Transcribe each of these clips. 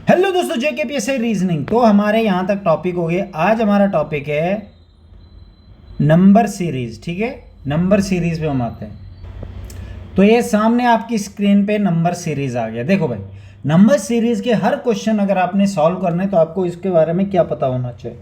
Hello दोस्तों, JKPSC reasoning. तो हमारे यहाँ तक टॉपिक हो गए। आज हमारा टॉपिक है नंबर सीरीज। ठीक है, नंबर सीरीज पे हम आते हैं। तो ये सामने आपकी स्क्रीन पे नंबर सीरीज आ गया। देखो भाई, नंबर सीरीज के हर क्वेश्चन अगर आपने सॉल्व करने तो आपको इसके बारे में क्या पता होना चाहिए।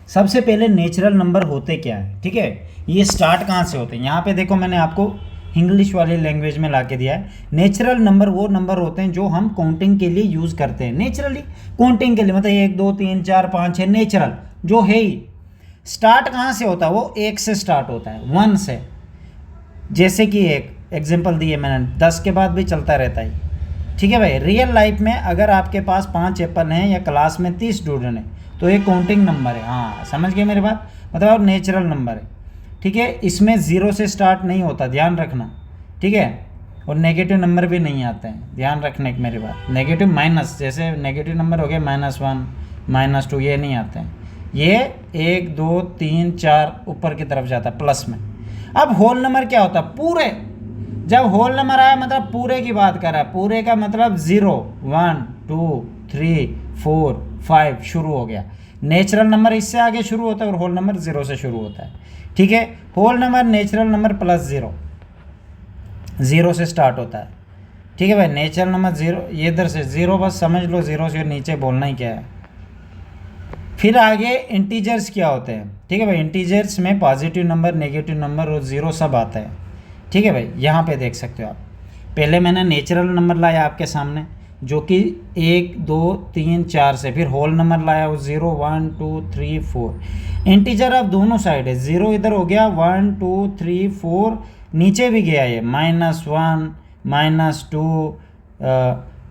सबसे पहले नेचुरल नंबर होते क्या है, ठीक है, ये स्टार्ट कहाँ से होते हैं। यहाँ पे देखो, मैंने आपको इंग्लिश वाली लैंग्वेज में ला के दिया है। नेचुरल नंबर वो नंबर होते हैं जो हम काउंटिंग के लिए यूज़ करते हैं। नेचुरली काउंटिंग के लिए मतलब 1 2 3 4 5 6 नेचुरल जो है ही। स्टार्ट कहाँ से होता है? वो 1 से स्टार्ट होता है, 1 से। जैसे कि एक एग्जांपल दिए मैंने, 10 के बाद भी चलता रहता है। ठीक है भाई, रियल लाइफ में अगर आपके पास 5 एप्पल हैं या क्लास में 30 स्टूडेंट हैं तो ये काउंटिंग नंबर है। हाँ, समझ गए मेरी बात, मतलब नेचुरल नंबर है। ठीक है, इसमें ज़ीरो से स्टार्ट नहीं होता, ध्यान रखना। ठीक है, और नेगेटिव नंबर भी नहीं आते हैं, ध्यान रखने की मेरी बात। नेगेटिव माइनस, जैसे नेगेटिव नंबर हो गया -1 -2, ये नहीं आते हैं। ये 1 2 3 4 ऊपर की तरफ जाता है प्लस में। अब होल नंबर क्या होता है? पूरे। जब होल नंबर आया मतलब पूरे की बात कर रहा है। पूरे का मतलब 0 1 2 3 4 5 शुरू हो गया। नेचुरल नंबर इससे आगे शुरू होता है और होल नंबर 0 से शुरू होता है। ठीक है, whole number natural number plus 0, 0 से स्टार्ट होता है। ठीक है भाई, नेचुरल नंबर 0, ये इधर से 0 बस समझ लो, 0 से नीचे बोलना ही क्या है। फिर आगे इंटीजर्स क्या होते हैं। ठीक है भाई, इंटीजर्स में पॉजिटिव नंबर, नेगेटिव नंबर और 0 सब आता है। ठीक है भाई, यहाँ पे देख सकते हो आप। पहले मैंने नेचुरल नंबर लाया आपके सामने जो कि 1 2 3 4 से, फिर होल नंबर लाया वो 0 1 2 3 4। इंटीजर अब दोनों साइड है, 0 इधर हो गया, 1 2 3 4 नीचे भी गया ये, -1 -2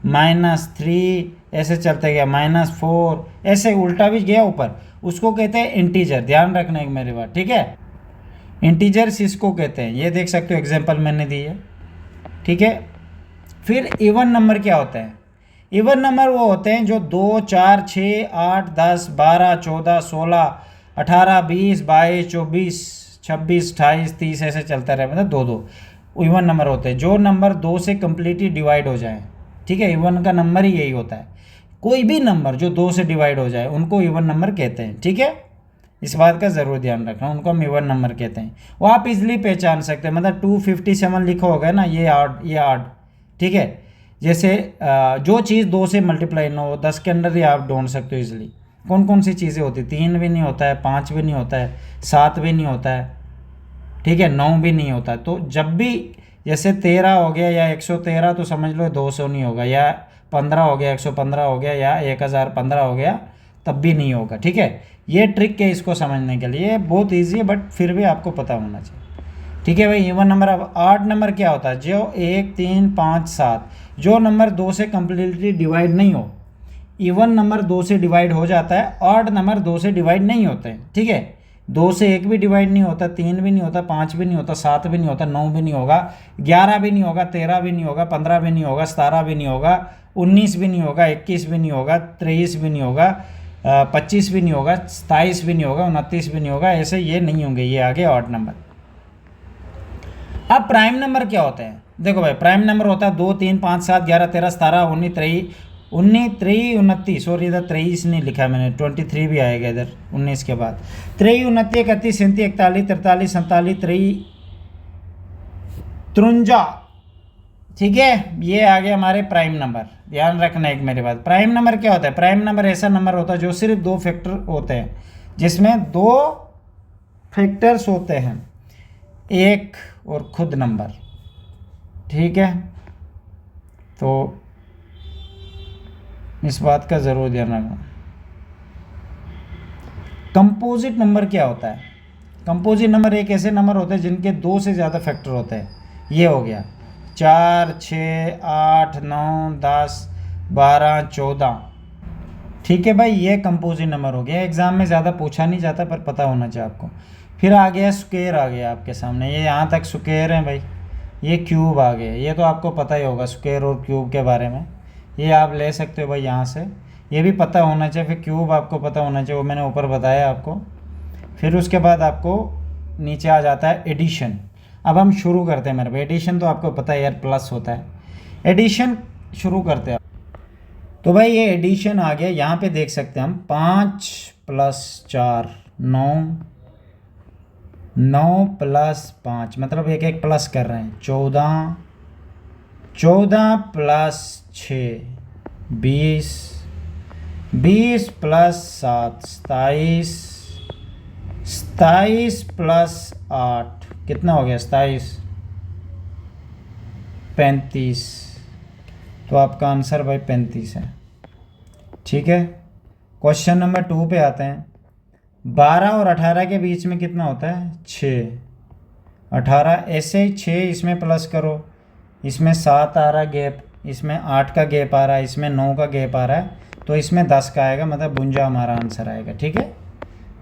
-3 ऐसे चलते गया, -4 ऐसे उल्टा भी गया ऊपर। उसको कहते हैं इंटीजर, ध्यान रखना है मेरी बात। ठीक है, इंटीजर्स इसको कहते हैं। ये देख सकते हो, एग्जांपल मैंने दी है। ठीक है, फिर इवन नंबर क्या होता है? इवन नंबर वो होते हैं जो 2 4 6 8 10 12 14 16 18 20 22 24 26 28 30 ऐसे चलता रहे, मतलब 2 2 इवन नंबर होते हैं। जो नंबर 2 से कम्प्लीटली डिवाइड हो जाए, ठीक है, इवन का नंबर ही यही होता है। कोई भी नंबर जो 2 से डिवाइड हो जाए उनको इवन नंबर कहते हैं। ठीक है, इस बात का ज़रूर ध्यान रखना, उनको हम इवन नंबर कहते हैं। वो आप इजीली पहचान सकते हैं, मतलब 257 लिखा होगा ना, ये आठ। ठीक है, जैसे जो चीज़ 2 से मल्टीप्लाई ना हो, 10 के अंदर ही आप ढूंढ सकते हो इजीली। कौन कौन सी चीज़ें होती? 3 भी नहीं होता है, 5 भी नहीं होता है, 7 भी नहीं होता है, ठीक है, 9 भी नहीं होता है। तो जब भी जैसे 13 हो गया या 113 तो समझ लो 200 नहीं होगा, या 15 हो गया 115 हो गया, या 1015 हो गया, तब भी नहीं होगा। ठीक है, ये ट्रिक है इसको समझने के लिए, बहुत ईजी है बट फिर भी आपको पता होना चाहिए। ठीक है भाई, इवन नंबर। अब आड नंबर क्या होता है? जो 1 3 5 7, जो नंबर 2 से कम्प्लीटली डिवाइड नहीं हो। इवन नंबर 2 से डिवाइड हो जाता है, ऑड नंबर 2 से डिवाइड नहीं होते हैं। ठीक है, 2 से 1 भी डिवाइड नहीं होता, 3 भी नहीं होता, 5 भी नहीं होता, 7 भी नहीं होता, 9 भी नहीं होगा, 11 भी नहीं होगा, 13 भी नहीं होगा, 15 भी नहीं होगा, 17 भी नहीं होगा, 19 भी नहीं होगा, 21 भी नहीं होगा, 23 भी नहीं होगा, 25 भी नहीं होगा, 27 भी नहीं होगा, 29 भी नहीं होगा, ऐसे ये नहीं होंगे, ये आगे ऑड नंबर। अब प्राइम नंबर क्या होता है? देखो भाई, प्राइम नंबर होता है 2 3 5 7 11 13 17 19 23 29, सॉरी इधर 23 नहीं लिखा मैंने, 23 भी आएगा इधर 19 के बाद। 23 29 31 37 41 43 47 43 53। ठीक है, ये आ गया हमारे प्राइम नंबर। ध्यान रखना एक मेरी बात, प्राइम नंबर क्या होता है? प्राइम नंबर ऐसा नंबर होता है जो सिर्फ 2 फैक्टर होते हैं, जिसमें 2 फैक्टर्स होते हैं, एक और खुद नंबर। ठीक है, तो इस बात का ज़रूर ध्यान रखना। कंपोजिट नंबर क्या होता है? कंपोजिट नंबर एक ऐसे नंबर होते हैं जिनके 2 से ज़्यादा फैक्टर होते हैं। ये हो गया 4 6 8 9 10 12 14। ठीक है भाई, ये कंपोजिट नंबर हो गया। एग्ज़ाम में ज़्यादा पूछा नहीं जाता पर पता होना चाहिए आपको। फिर आ गया स्क्वायर, आ गया आपके सामने, ये यहाँ तक स्क्वायर है भाई। ये क्यूब आ गया, ये तो आपको पता ही होगा स्क्वायर और क्यूब के बारे में, ये आप ले सकते हो भाई यहाँ से। ये भी पता होना चाहिए। फिर क्यूब आपको पता होना चाहिए, वो मैंने ऊपर बताया आपको। फिर उसके बाद आपको नीचे आ जाता है एडिशन। अब हम शुरू करते हैं मेरे भाई। एडिशन तो आपको पता है यार, प्लस होता है। एडिशन शुरू करते हैं। तो भाई ये एडिशन आ गया, यहाँ पे देख सकते हैं हम 5 + 4 9, 9 + 5 मतलब एक एक प्लस कर रहे हैं 14, 14 + 6 20, 20 + 7 27, 27 + 8 कितना हो गया 27, 35। तो आपका आंसर भाई 35 है। ठीक है, क्वेश्चन नंबर 2 पे आते हैं। 12 और 18 के बीच में कितना होता है 6, 18 ऐसे ही 6 इसमें प्लस करो, इसमें 7 आ रहा है गैप, इसमें 8 का गैप आ रहा है, इसमें 9 का गैप आ रहा है, तो इसमें 10 का आएगा, मतलब 52 हमारा आंसर आएगा। ठीक है,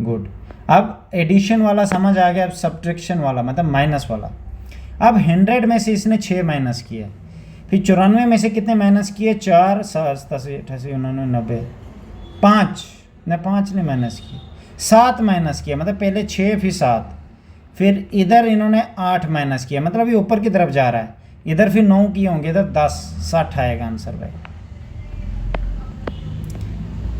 गुड। अब एडिशन वाला समझ आ गया, अब सब्ट्रैक्शन वाला मतलब माइनस वाला। अब 100 में से इसने 6 माइनस किया, फिर 94 में से कितने माइनस किए 4 7 88 88 90, 5 ने 5 ने माइनस किए, 7 माइनस किया, मतलब पहले 6 फिर 7, फिर इधर इन्होंने 8 माइनस किया, मतलब ये ऊपर की तरफ जा रहा है, इधर फिर 9 किए होंगे, इधर 10, 60 आएगा आंसर भाई।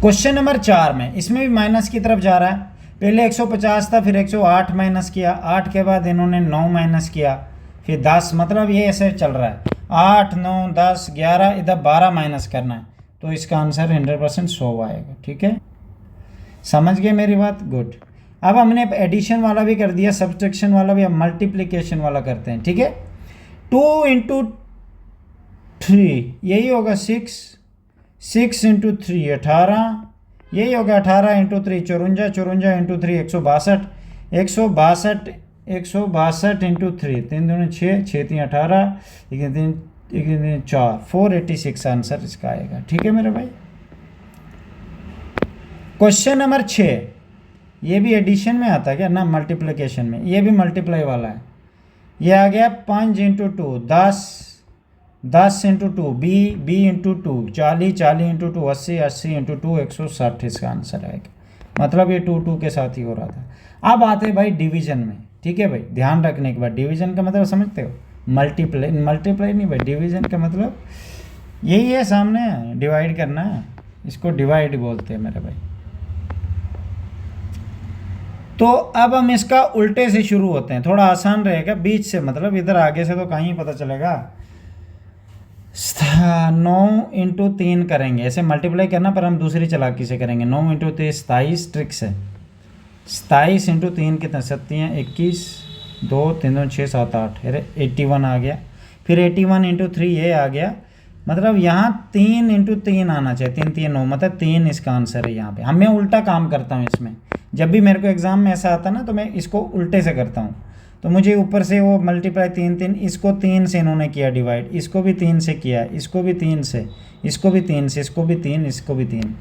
क्वेश्चन नंबर 4 में इसमें भी माइनस की तरफ जा रहा है, पहले 150 था, फिर 108 माइनस किया, 8 के बाद इन्होंने 9 माइनस किया, फिर 10, मतलब ये ऐसे चल रहा है 8 9 10 11, इधर 12 माइनस करना है, तो इसका आंसर 100% 100 आएगा। ठीक है, समझ गए मेरी बात, गुड। अब हमने एडिशन वाला भी कर दिया, सब्ट्रैक्शन वाला भी, अब मल्टीप्लिकेशन वाला करते हैं। ठीक है, 2 × 3 यही होगा 6, 6 × 3 18, यही होगा 18 × 3 54, 54 × 3 162, 162 162 × 3 3 दूनी 6, 6 3 18, 1 3 4, 486 आंसर इसका आएगा। ठीक है मेरे भाई। क्वेश्चन नंबर 6, ये भी एडिशन में आता है क्या ना, मल्टीप्लिकेशन में, ये भी मल्टीप्लाई वाला है। ये आ गया 5 × 2 10, 10 × 2 b × 2 40, 40 × 2 80, 80 × 2 160 इसका आंसर आएगा, मतलब ये 2 2 के साथ ही हो रहा था। अब आते हैं भाई डिवीजन में। ठीक है भाई, ध्यान रखने के बाद, डिवीजन का मतलब समझते हो, मल्टीप्लाई नहीं भाई, डिवीजन का मतलब यही है, सामने डिवाइड करना है, इसको डिवाइड बोलते हैं मेरे भाई। तो अब हम इसका उल्टे से शुरू होते हैं, थोड़ा आसान रहेगा, बीच से मतलब इधर आगे से तो कहीं पता चलेगा। 9 × 3 करेंगे, ऐसे मल्टीप्लाई करना, पर हम दूसरी चालाकी से करेंगे। 9 × 3 27 ट्रिक्स है, 27 × 3 कितना 7 21, 2 3 2 6 7 8, अरे 81 आ गया, फिर 81 × 3 ये आ गया, मतलब यहाँ 3 × 3 आना चाहिए, 3 3 9, मतलब 3 इसका आंसर है। यहाँ पे हमें उल्टा काम करता हूँ इसमें, जब भी मेरे को एग्जाम में ऐसा आता ना तो मैं इसको उल्टे से करता हूँ, तो मुझे ऊपर से वो मल्टीप्लाई 3 3, इसको 3 से इन्होंने किया डिवाइड, इसको भी 3 से किया, इसको भी 3 से, इसको भी 3 से, इसको भी 3, इसको भी 3।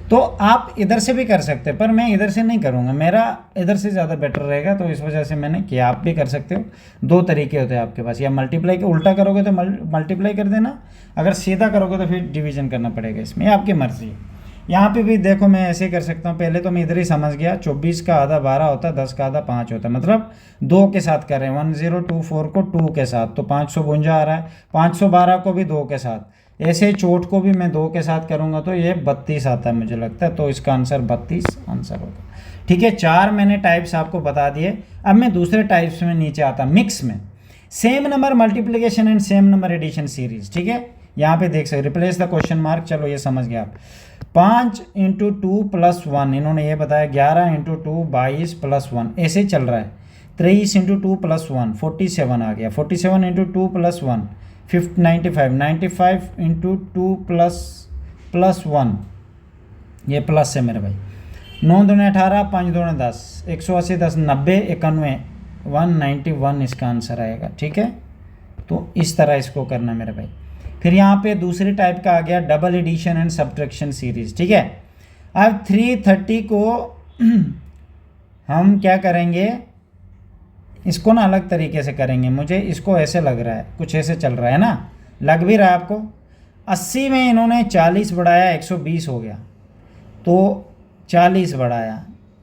तो आप इधर से भी कर सकते हैं, पर मैं इधर से नहीं करूँगा, मेरा इधर से ज़्यादा बेटर रहेगा, तो इस वजह से मैंने किया। आप भी कर सकते हो, 2 तरीके होते हैं आपके पास, या मल्टीप्लाई के उल्टा करोगे तो मल्टीप्लाई कर देना, अगर सीधा करोगे तो फिर डिवीजन करना पड़ेगा, इसमें आपकी मर्जी है। यहाँ पे भी देखो मैं ऐसे कर सकता हूँ, पहले तो मैं इधर ही समझ गया, 24 का आधा 12 होता है, 10 का आधा 5 होता है, मतलब 2 के साथ कर रहे हैं, 1024 को 2 के साथ, तो 552 आ रहा है, 512 को भी 2 के साथ, ऐसे चोट को भी मैं 2 के साथ करूँगा तो ये 32 आता है मुझे लगता है, तो इसका आंसर 32 आंसर होगा। ठीक है, 4 मैंने टाइप्स आपको बता दिए। अब मैं दूसरे टाइप्स में नीचे आता, मिक्स में, same number multiplication and same number addition series. ठीक है, यहाँ पे देख सकते, रिप्लेस द क्वेश्चन मार्क, चलो ये समझ गया आप। 5 × 2 + 1 इन्होंने ये बताया, 11 × 2 22 + 1 ऐसे चल रहा है, 23 × 2 + 1 47 आ गया, 47 × 2 + 1 95, 95 × 2 + 1 ये प्लस है मेरे भाई, 9 दूने 18, 5 दूने 10, 180 10 90 91 191 इसका आंसर आएगा। ठीक है, तो इस तरह इसको करना मेरे भाई। फिर यहाँ पे दूसरी टाइप का आ गया double addition and subtraction series. ठीक है, अब 330 को हम क्या करेंगे, इसको ना अलग तरीके से करेंगे, मुझे इसको ऐसे लग रहा है, कुछ ऐसे चल रहा है ना, लग भी रहा है आपको। 80 में इन्होंने 40 बढ़ाया, 120 हो गया, तो 40 बढ़ाया,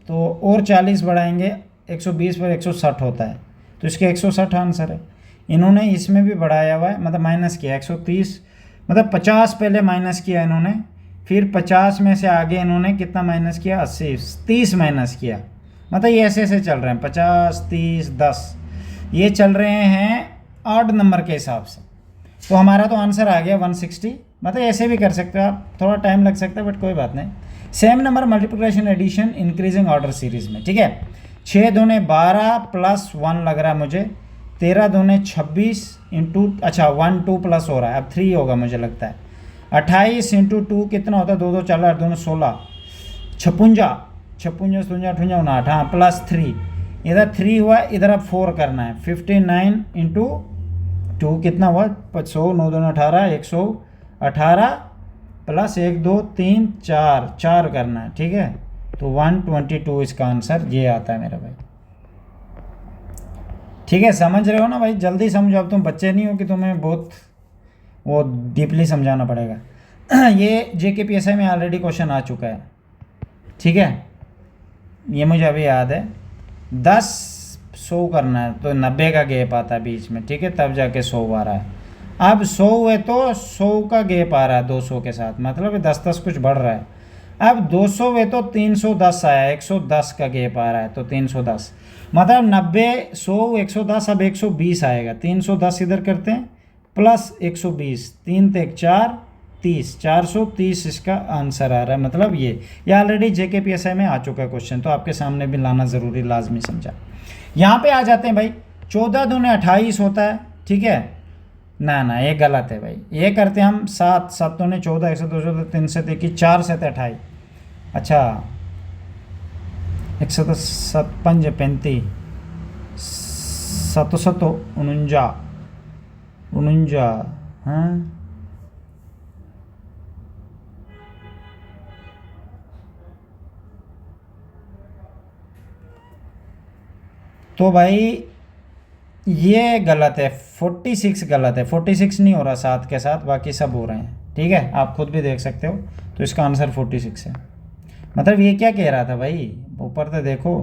तो और 40 बढ़ाएंगे, 120 पर 160 होता है, तो इसके 160 आंसर है। इन्होंने इसमें भी बढ़ाया हुआ है, मतलब माइनस किया 130, मतलब 50 पहले माइनस किया इन्होंने, फिर 50 में से आगे इन्होंने कितना माइनस किया, 80, 30 माइनस किया। मतलब ये ऐसे ऐसे चल रहे हैं, 50, 30, 10, ये चल रहे हैं ऑड नंबर के हिसाब से। तो हमारा तो आंसर आ गया 160। मतलब ऐसे भी कर सकते हो आप, थोड़ा टाइम लग सकता है बट कोई बात नहीं। Same number multiplication addition increasing order series में, ठीक है। 6 दूने 12 प्लस 1 लग रहा है मुझे, 13 दूने 26 इंटू, अच्छा 1 2 प्लस हो रहा है, अब 3 होगा मुझे लगता है। 28 इंटू 2 कितना होता है, 2 2 4 8 2 16, 56 56 57 58, हाँ प्लस 3, इधर 3 हुआ, इधर अब 4 करना है। 59 इंटू 2 कितना हुआ, 100, 9 2 18, 118 प्लस 1 2 3 4, 4 करना है, ठीक है। तो 122 इसका आंसर ये आता है मेरा भाई, ठीक है। समझ रहे हो ना भाई, जल्दी समझो, अब तुम बच्चे नहीं हो कि तुम्हें बहुत वो डीपली समझाना पड़ेगा। ये JKPSI में ऑलरेडी क्वेश्चन आ चुका है, ठीक है, ये मुझे अभी याद है। 10 100 करना है तो 90 का गैप आता है बीच में, ठीक है, तब जाके 100 आ रहा है। अब 100 है तो 100 का गैप आ रहा है 200 के साथ, मतलब 10 कुछ बढ़ रहा है। अब 200 है तो 310 आया, 110 का गैप आ रहा है तो 310, मतलब 90 100 110, अब 120 आएगा। 310 इधर करते हैं प्लस 120, 3 ते 4 30, 430 इसका आंसर आ रहा है। मतलब ये ऑलरेडी JKPSI में आ चुका है क्वेश्चन, तो आपके सामने भी लाना ज़रूरी लाजमी समझा। यहाँ पे आ जाते हैं भाई, 14 दूने 28 होता है, ठीक है ना ये गलत है भाई। ये करते हैं हम 7 7 दूने 14, 1 2 3 से 21, 4 से 28, अच्छा 157 35 7 49 49, हाँ तो भाई ये गलत है, 46 गलत है, 46 नहीं हो रहा 7 के साथ, बाकी सब हो रहे हैं, ठीक है, आप खुद भी देख सकते हो। तो इसका आंसर 46 है। मतलब ये क्या कह रहा था भाई, ऊपर तो देखो,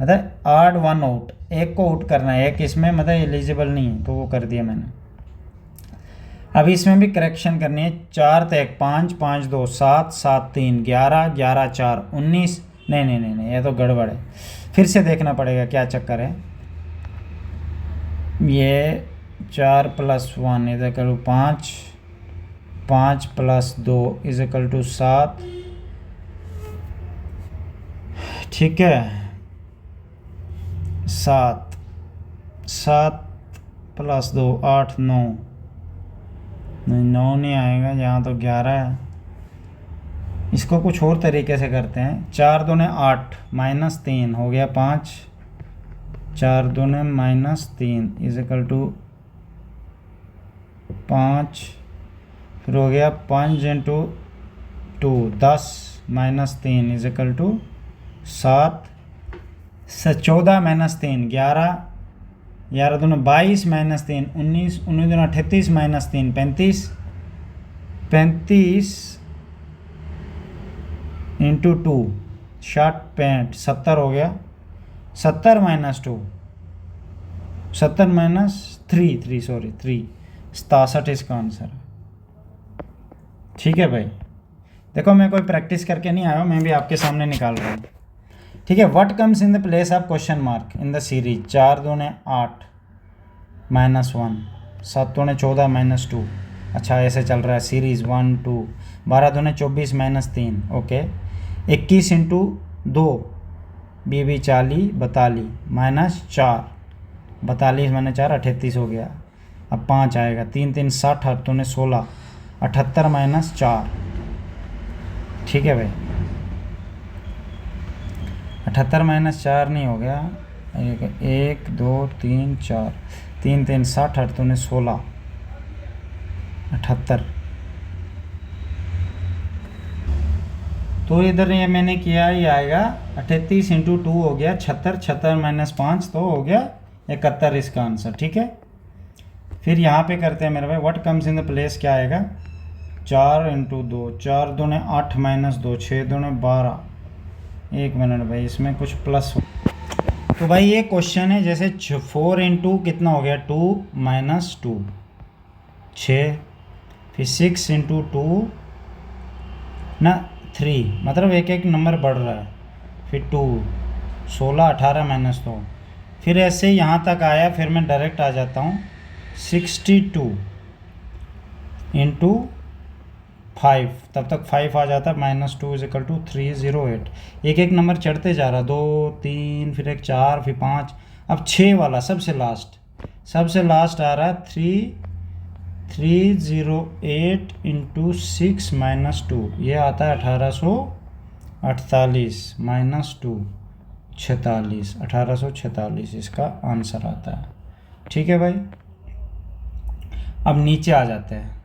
मतलब आड 1 आउट, एक को आउट करना है, एक इसमें मतलब एलिजिबल नहीं है, तो वो कर दिया मैंने। अब इसमें भी करेक्शन करनी है। 4 ते 1 5 5 2 7 7 3 11 11 4 19, नहीं ये तो गड़बड़ है, फिर से देखना पड़ेगा क्या चक्कर है। ये 4 + 1 = 5, 5 + 2 = 7, ठीक है, 7 7 + 2 8 9, नहीं 9 नहीं आएगा, यहाँ तो 11 है। इसको कुछ और तरीके से करते हैं। 4 दूने 8 -3 हो गया 5, 4 दूने -3 = 5, फिर हो गया 5 × 2 10 -3 = 7, 14 -3 11, 11 दूने 22 -3 19, 19 दूने 38 -3 35, 35 × 2 60 65 70 हो गया, 70 - 2 70 - 3 सॉरी 3 67 इसका आंसर है, ठीक है भाई। देखो मैं कोई प्रैक्टिस करके नहीं आया हूँ, मैं भी आपके सामने निकाल रहा हूँ, ठीक है। What comes in the place of question mark in the series 4 दूने 8 -1, 7 दूने 14 -2, अच्छा ऐसे चल रहा है सीरीज़ 1 2, 12 दूने 24 -3, ओके, 21 × 2 BB 40 42 -4, 42 - 4 38 हो गया। अब 5 आएगा, 3 3 60, 8 दूने 16, 78 - 4, ठीक है भाई। 78 - 4 नहीं हो गया, 1 2 3 4, 3 3 60, 8 दूने 16, 78। तो इधर ये मैंने किया, ये आएगा 38 × 2 हो गया 76, 76 - 5 तो हो गया 71 इसका आंसर, ठीक है। फिर यहाँ पे करते हैं मेरे भाई, what comes in the place क्या आएगा 4 × 2, 4 दूने 8 -2, 6 दूने 12, 1 मिनट भाई इसमें कुछ प्लस हो। तो भाई ये क्वेश्चन है, जैसे 4 × 2 कितना हो गया 2 - 2 6, फिर 6 × 2 ना 3, मतलब एक एक नंबर बढ़ रहा है। फिर 2, 16, 18 -2, फिर ऐसे यहाँ तक आया। फिर मैं डायरेक्ट आ जाता हूँ 62 इंटू 5, तब तक 5 आ जाता है। -2 = 308। एक एक नंबर चढ़ते जा रहा, 2, 3, फिर एक 4, फिर 5, अब 6 वाला सबसे लास्ट आ रहा है 308 इंटू 6 -2, ये आता है 1848 -2 46, 1846 इसका आंसर आता है। ठीक है भाई, अब नीचे आ जाते हैं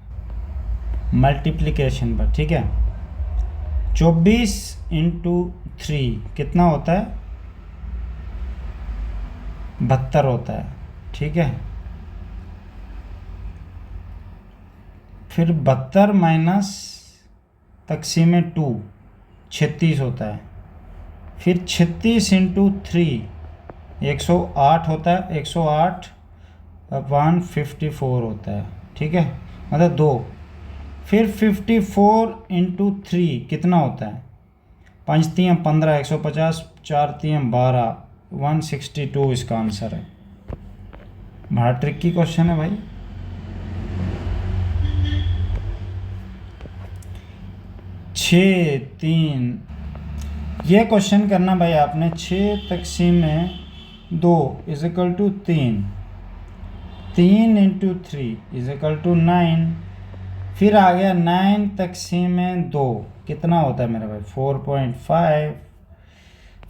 मल्टीप्लिकेशन पर। ठीक है, 24 इंटू 3 कितना होता है? 72 होता है। ठीक है, फिर 72 माइनस तक़सीम 2 36 होता है। फिर 36 इंटू 3 108 होता है। 108/54 होता है। ठीक है, मतलब 2। फिर 54 इंटू 3 कितना होता है? 5 3 15, 150, 4 3 12, 162 इसका आंसर है। बड़ा ट्रिकी क्वेश्चन है भाई। 6 3, ये क्वेश्चन करना भाई आपने। 6 तक़सीम 2 = 3, 3 इंटू 3 = 9। फिर आ गया 9 तक़सीम 2 कितना होता है मेरा भाई? 4.5।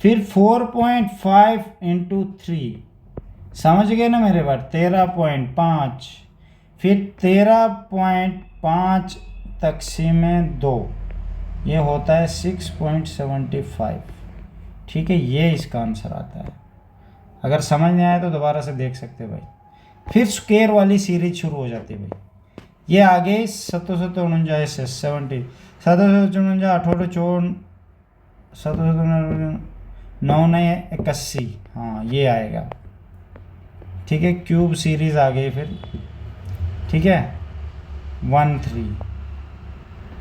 फिर 4.5 इंटू 3, समझ गए ना मेरे भाई? 13.5। फिर 13.5 तक़सीम 2, ये होता है 6.75। ठीक है, ये इसका आंसर आता है। अगर समझ नहीं आया तो दोबारा से देख सकते हैं भाई। फिर स्क्वायर वाली सीरीज शुरू हो जाती है भाई। ये आगे 749 से 70, 749, 8 7 9 81, हाँ ये आएगा। ठीक है, क्यूब सीरीज आ गई फिर। ठीक है, 1 3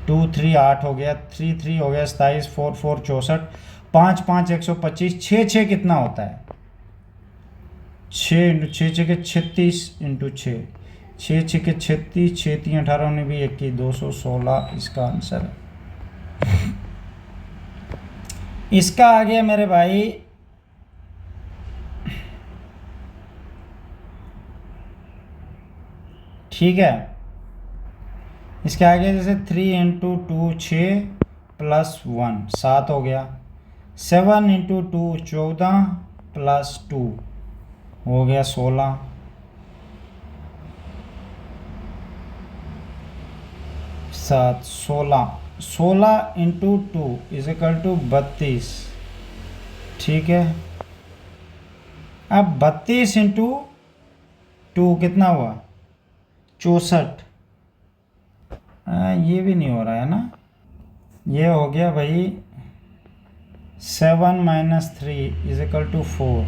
2 3 8 हो गया, 3 3 हो गया 27, 4 4 64, 5 5 125, 6 6 कितना होता है? 6 इंटू 6 6 के 36 इंटू 6, 6 6 के 36, 6 3 18 ने भी 21, 216 इसका आंसर है। इसका आ गया मेरे भाई ठीक है, इसके आगे जैसे 3 इंटू 2 6 प्लस 1 7 हो गया। 7 इंटू 2 14 प्लस 2 हो गया 16। 7 16, 16 इंटू 2 = 32। ठीक है, अब 32 इंटू 2 कितना हुआ? 64। ये भी नहीं हो रहा है ना। ये हो गया भाई 7 - 3 = 4।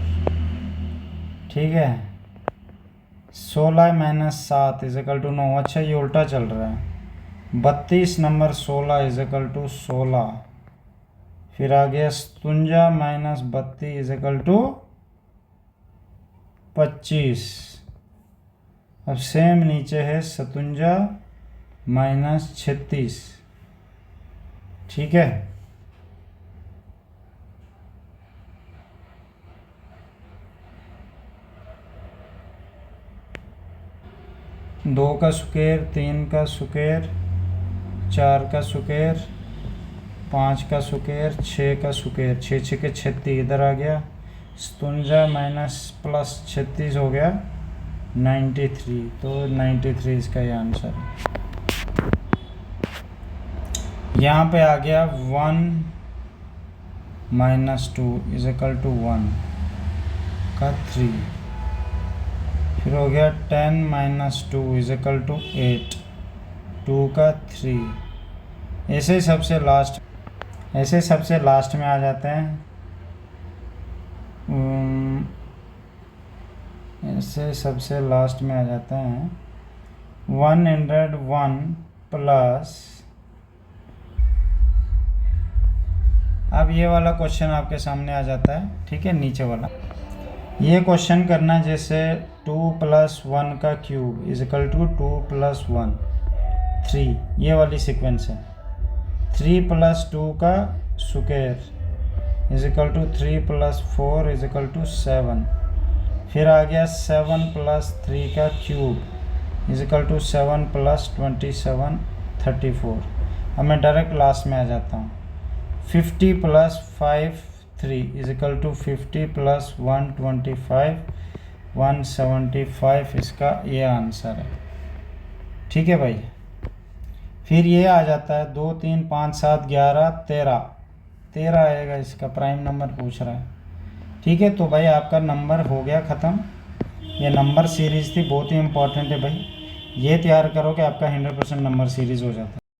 ठीक है, 16 - 7 = 9। अच्छा, ये उल्टा चल रहा है। 32 नंबर 16 = 16। फिर आ गया 57 - 32 = 25। अब सेम नीचे है 57 - 36। ठीक है, दो का स्क्वायर, 3 का स्क्वायर, 4 का स्क्वायर, 5 का स्क्वायर, 6 का स्क्वायर, 6 6 के 36 इधर आ गया। 57 - +36 हो गया 93। तो 93 इसका ये आंसर है। यहाँ पे आ गया 1 - 2 = 1 का 3। फिर हो गया 10 - 2 = 8, 2 का 3। ऐसे सबसे लास्ट में आ जाते हैं। ऐसे सबसे लास्ट में आ जाते हैं 101 प्लस अब ये वाला क्वेश्चन आपके सामने आ जाता है, ठीक है, नीचे वाला। ये क्वेश्चन करना है जैसे 2 + 1 का क्यूब इज इक्वल टू 2 + 1 3, ये वाली सीक्वेंस है। 3 + 2 का square is equal to 3 + 4 is equal to 7। फिर आ गया 7 + 3 का क्यूब इज इक्वल टू 7 + 27 34। अब मैं डायरेक्ट लास्ट में आ जाता हूँ। 50 + 5 3 इज इक्वल टू 50 + 125 175, इसका ये आंसर है, ठीक है भाई। फिर ये आ जाता है 2 3 5 7 11 13 आएगा, इसका प्राइम नंबर पूछ रहा है, ठीक है। तो भाई आपका नंबर हो गया ख़त्म। ये नंबर सीरीज़ थी, बहुत ही इंपॉर्टेंट है भाई। ये तैयार करो कि आपका 100% नंबर सीरीज़ हो जाता है।